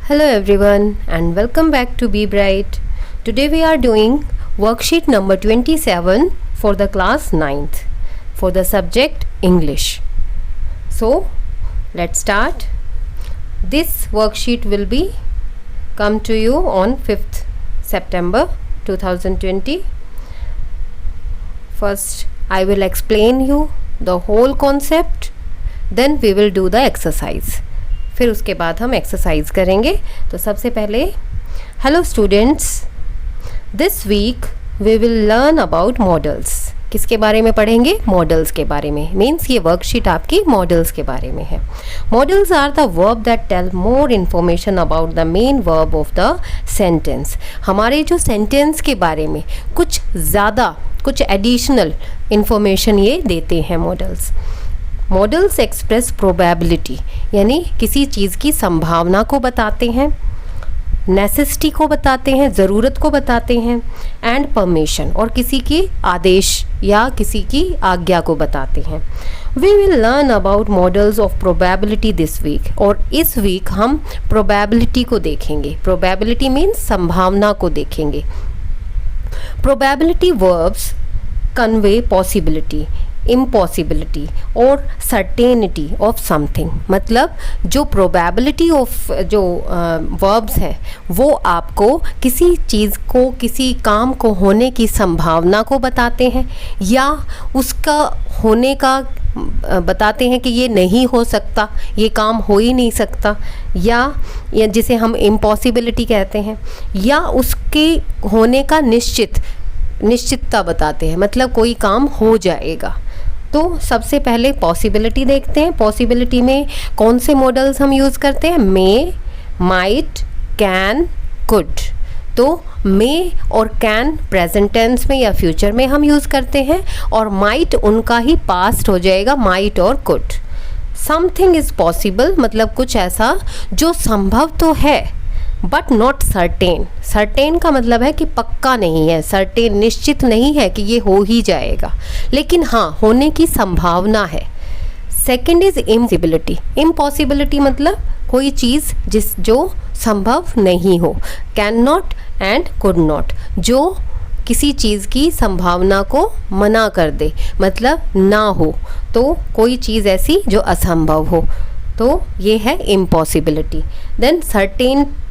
Hello everyone and welcome back to Be Bright. Today we are doing worksheet number 27 for the class 9th for the subject English. So let's start. This worksheet will be come to you on 5th September 2020. First I will explain you the whole concept, then we will do the exercise. फिर उसके बाद हम exercise करेंगे. तो सबसे पहले hello students, this week we will learn about models. किसके बारे में पढ़ेंगे? मॉडल्स के बारे में. मीन्स ये वर्कशीट आपकी मॉडल्स के बारे में है. Modals are the verb that tell more information about the main verb of the sentence. हमारे जो सेंटेंस के बारे में कुछ ज़्यादा, कुछ एडिशनल इन्फॉर्मेशन ये देते हैं मॉडल्स. मॉडल्स एक्सप्रेस प्रोबेबिलिटी, यानी किसी चीज़ की संभावना को बताते हैं, नेसेसिटी को बताते हैं, ज़रूरत को बताते हैं, एंड परमिशन, और किसी की आदेश या किसी की आज्ञा को बताते हैं. We will learn about modals of probability this week. और इस वीक हम प्रोबेबिलिटी को देखेंगे. प्रोबेबिलिटी मीन्स संभावना को देखेंगे. Probability verbs convey possibility, impossibility और सर्टेनिटी ऑफ समथिंग. मतलब जो प्रोबेबिलिटी ऑफ जो वर्ब्स हैं वो आपको किसी चीज़ को, किसी काम को होने की संभावना को बताते हैं, या उसका होने का बताते हैं कि ये नहीं हो सकता, ये काम हो ही नहीं सकता, या जिसे हम इम्पॉसिबिलिटी कहते हैं, या उसके होने का निश्चितता बताते हैं. मतलब कोई काम हो जाएगा. तो सबसे पहले पॉसिबिलिटी देखते हैं. पॉसिबिलिटी में कौन से मॉडल्स हम यूज़ करते हैं? मे, माइट, कैन, कुड. तो मे और कैन प्रेजेंट टेंस में या फ्यूचर में हम यूज़ करते हैं, और माइट उनका ही पास्ट हो जाएगा, माइट और कुड. समथिंग इज़ पॉसिबल, मतलब कुछ ऐसा जो संभव तो है बट नॉट सर्टेन. सर्टेन का मतलब है कि पक्का नहीं है, सर्टेन निश्चित नहीं है कि ये हो ही जाएगा, लेकिन हाँ होने की संभावना है. Second is impossibility. इम्पॉसिबिलिटी मतलब कोई चीज़ जो संभव नहीं हो. Can not and could not, जो किसी चीज़ की संभावना को मना कर दे, मतलब ना हो. तो कोई चीज़ ऐसी जो असंभव हो, तो ये है इम्पॉसिबिलिटी. देन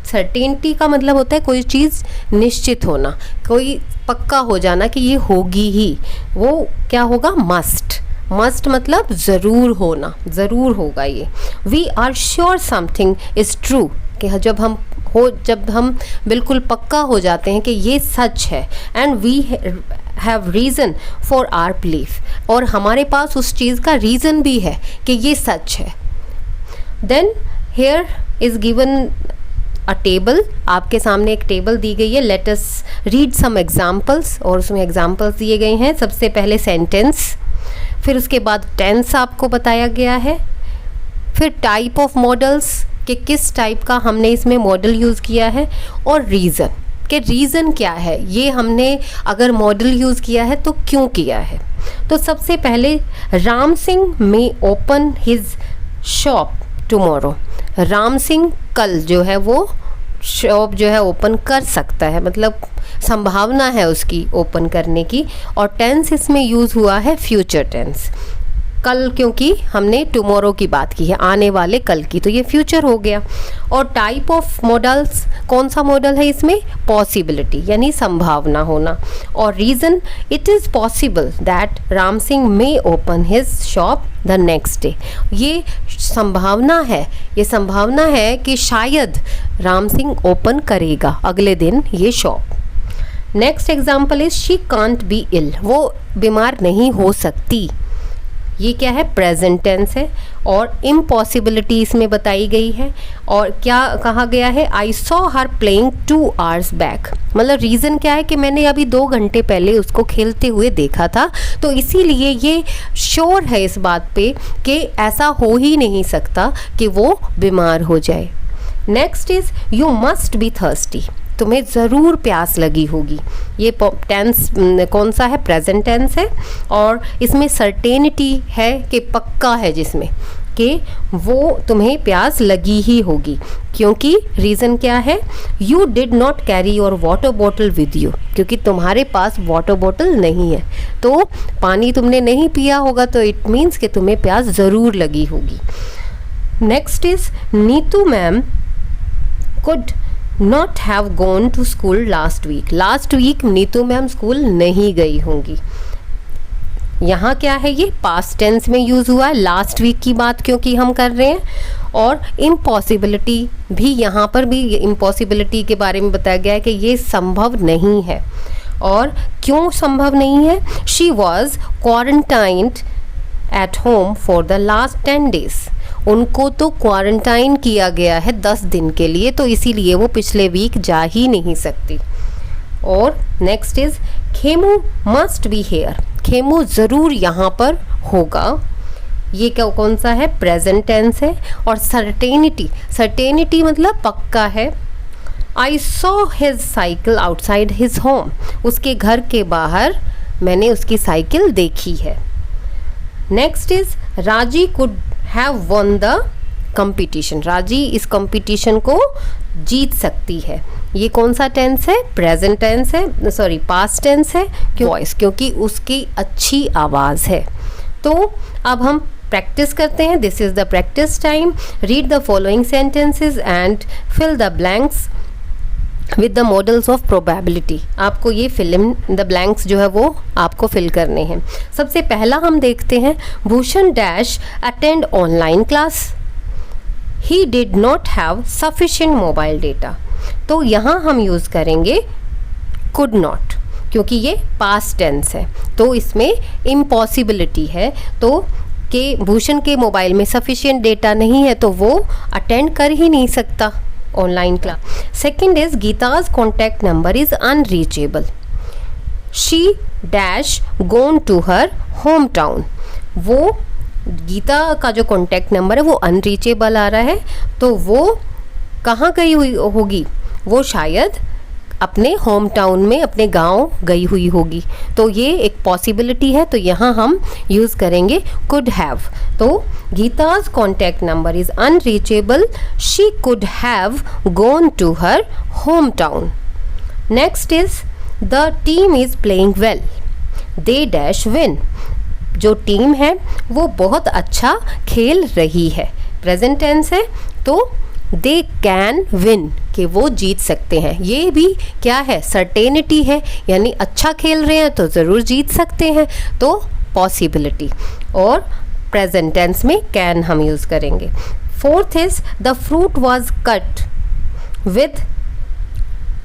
सर्टेनिटी का मतलब होता है कोई चीज़ निश्चित होना, कोई पक्का हो जाना कि ये होगी ही. वो क्या होगा? मस्ट. मस्ट मतलब ज़रूर होना, ज़रूर होगा ये. We are sure something is true, कि जब हम बिल्कुल पक्का हो जाते हैं कि ये सच है. And we have reason for our belief, और हमारे पास उस चीज़ का रीज़न भी है कि ये सच है. Then here is given a table. आपके सामने एक टेबल दी गई है. Let us read some examples, और उसमें एग्जाम्पल्स दिए गए हैं. सबसे पहले सेंटेंस, फिर उसके बाद टेंस आपको बताया गया है, फिर टाइप ऑफ मॉडल्स, कि किस टाइप का हमने इसमें मॉडल यूज़ किया है, और रीज़न, कि रीज़न क्या है, ये हमने अगर मॉडल यूज़ किया है तो क्यों किया है. तो सबसे पहले Ram Singh may open his shop tomorrow. Ram Singh कल जो है वो शॉप जो है ओपन कर सकता है, मतलब संभावना है उसकी ओपन करने की. और टेंस इसमें यूज़ हुआ है फ्यूचर टेंस. कल, क्योंकि हमने टुमारो की बात की है, आने वाले कल की, तो ये फ्यूचर हो गया. और टाइप ऑफ मॉडल्स, कौन सा मॉडल है इसमें? पॉसिबिलिटी, यानी संभावना होना. और reason, it is possible that Ram Singh may open his shop the next day. ये संभावना है, ये संभावना है कि शायद राम सिंह ओपन करेगा अगले दिन ये shop. Next example is she can't be ill. वो बीमार नहीं हो सकती. ये क्या है? प्रेजेंट टेंस है. और इम्पॉसिबिलिटी इसमें बताई गई है. और क्या कहा गया है? I saw her playing 2 hours back. मतलब रीज़न क्या है कि मैंने अभी 2 घंटे पहले उसको खेलते हुए देखा था. तो इसीलिए ये श्योर है इस बात पे कि ऐसा हो ही नहीं सकता कि वो बीमार हो जाए. Next is you must be thirsty. तुम्हें ज़रूर प्यास लगी होगी. ये टेंस कौन सा है? प्रेजेंट टेंस है. और इसमें सर्टेनिटी है कि पक्का है, जिसमें कि वो तुम्हें प्यास लगी ही होगी, क्योंकि रीज़न क्या है, you did not carry your water bottle with you, क्योंकि तुम्हारे पास वाटर बॉटल नहीं है, तो पानी तुमने नहीं पिया होगा, तो इट मीन्स कि तुम्हें प्यास ज़रूर लगी होगी। Next is Neetu ma'am could not have gone to school last week. Last week Neetu ma'am school नहीं गई होंगी। यहाँ क्या है, ये पास्ट टेंस में यूज़ हुआ है, लास्ट वीक की बात क्योंकि हम कर रहे हैं। और इम्पॉसिबिलिटी भी, यहाँ पर भी इम्पॉसिबिलिटी के बारे में बताया गया है कि ये संभव नहीं है। और क्यों संभव नहीं है, she was quarantined at home for the last 10 days। उनको तो क्वारंटाइन किया गया है 10 दिन के लिए, तो इसीलिए वो पिछले वीक जा ही नहीं सकती। और next is Khemu must be here. Khemu ज़रूर यहाँ पर होगा। ये क्या, कौन सा है, प्रेजेंट टेंस है। और सर्टेनिटी, सर्टेनिटी मतलब पक्का है। I saw his cycle outside his home. उसके घर के बाहर मैंने उसकी साइकिल देखी है। नेक्स्ट इज राजी could have one the competition. राजी इस कंपटीशन को जीत सकती है। ये कौन सा टेंस है, प्रेजेंट टेंस है, सॉरी पास्ट टेंस है, वॉइस, क्योंकि उसकी अच्छी आवाज़ है। तो अब हम प्रैक्टिस करते हैं। This is the practice time. Read the following sentences and fill the blanks with the modals of probability. आपको ये फिल इन द ब्लैंक्स जो है वो आपको फिल करने हैं। सबसे पहला हम देखते हैं, Bhushan dash attend online class, he did not have sufficient mobile data. तो यहाँ हम यूज़ करेंगे कुड नॉट, क्योंकि ये पास्ट टेंस है, तो इसमें इम्पॉसिबिलिटी है। तो कि भूषण के मोबाइल में सफिशिएंट डेटा नहीं है, तो वो अटेंड कर ही नहीं सकता online class. Second is Geeta's contact number is unreachable, she dash gone to her home town. वो गीता का जो कॉन्टैक्ट नंबर है वो अनरीचेबल आ रहा है, तो वो कहाँ गई हुई होगी, वो शायद अपने होम टाउन में, अपने गांव गई हुई होगी। तो ये एक पॉसिबिलिटी है, तो यहाँ हम यूज़ करेंगे कुड हैव। तो Geeta's contact number is unreachable, she could have gone to her home town. Next is the team is playing well, they dash win. जो टीम है वो बहुत अच्छा खेल रही है, प्रेजेंट टेंस है, तो दे कैन विन, कि वो जीत सकते हैं। ये भी क्या है, सर्टेनिटी है, यानी अच्छा खेल रहे हैं तो ज़रूर जीत सकते हैं, तो पॉसिबिलिटी। और प्रेजेंट टेंस में कैन हम यूज़ करेंगे। Fourth is the fruit was cut with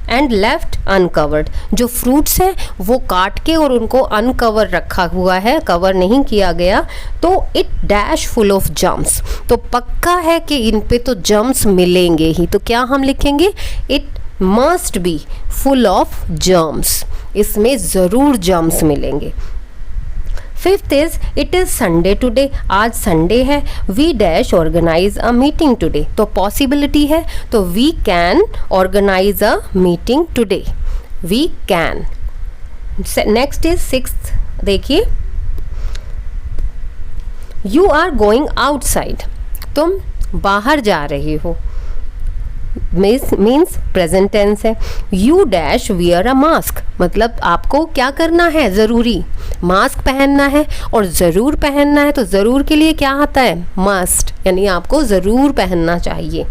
and left uncovered. जो फ्रूट्स हैं वो काट के और उनको अनकवर रखा हुआ है, कवर नहीं किया गया, तो it dash full of germs. तो पक्का है कि इन पे तो जम्स मिलेंगे ही, तो क्या हम लिखेंगे, it must be full of germs, इसमें ज़रूर जम्स मिलेंगे। Fifth is it is Sunday today, आज संडे है, we dash organise a meeting today. तो पॉसिबिलिटी है, तो we can organise a meeting today, we can. Next is sixth, देखिए, you are going outside, तुम बाहर जा रहे हो, मीन्स प्रेजेंट टेंस है। You dash wear a mask, मतलब आपको क्या करना है, ज़रूरी मास्क पहनना है, और ज़रूर पहनना है, तो ज़रूर के लिए क्या आता है, मस्ट, यानी आपको ज़रूर पहनना चाहिए।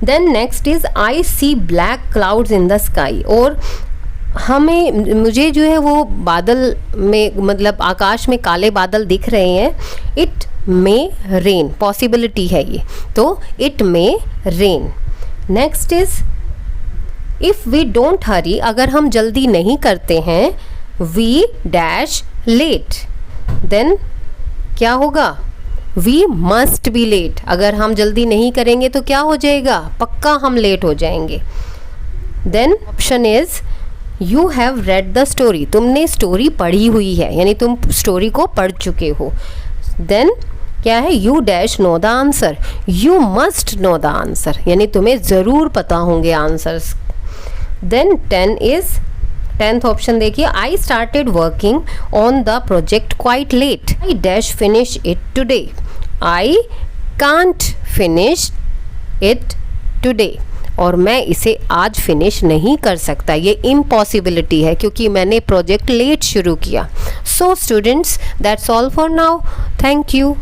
Then next is I see black clouds in the sky, और मुझे जो है वो बादल में, मतलब आकाश में काले बादल दिख रहे हैं। इट मे रेन, पॉसिबिलिटी है ये, तो it may rain. Next is if we don't hurry, अगर हम जल्दी नहीं करते हैं, वी डैश लेट, देन क्या होगा, वी मस्ट बी लेट। अगर हम जल्दी नहीं करेंगे तो क्या हो जाएगा, पक्का हम लेट हो जाएंगे। Then option is you have read the story, तुमने स्टोरी पढ़ी हुई है, यानी तुम स्टोरी को पढ़ चुके हो। देन क्या है, you dash know the answer, you must know the answer, यानी तुम्हें ज़रूर पता होंगे आंसर्स। देन 10th ऑप्शन देखिए, I started working on the project quite late, I dash finish it today, I can't finish it today, और मैं इसे आज फिनिश नहीं कर सकता, ये इम्पॉसिबिलिटी है क्योंकि मैंने प्रोजेक्ट लेट शुरू किया। So students, that's all for now, thank you.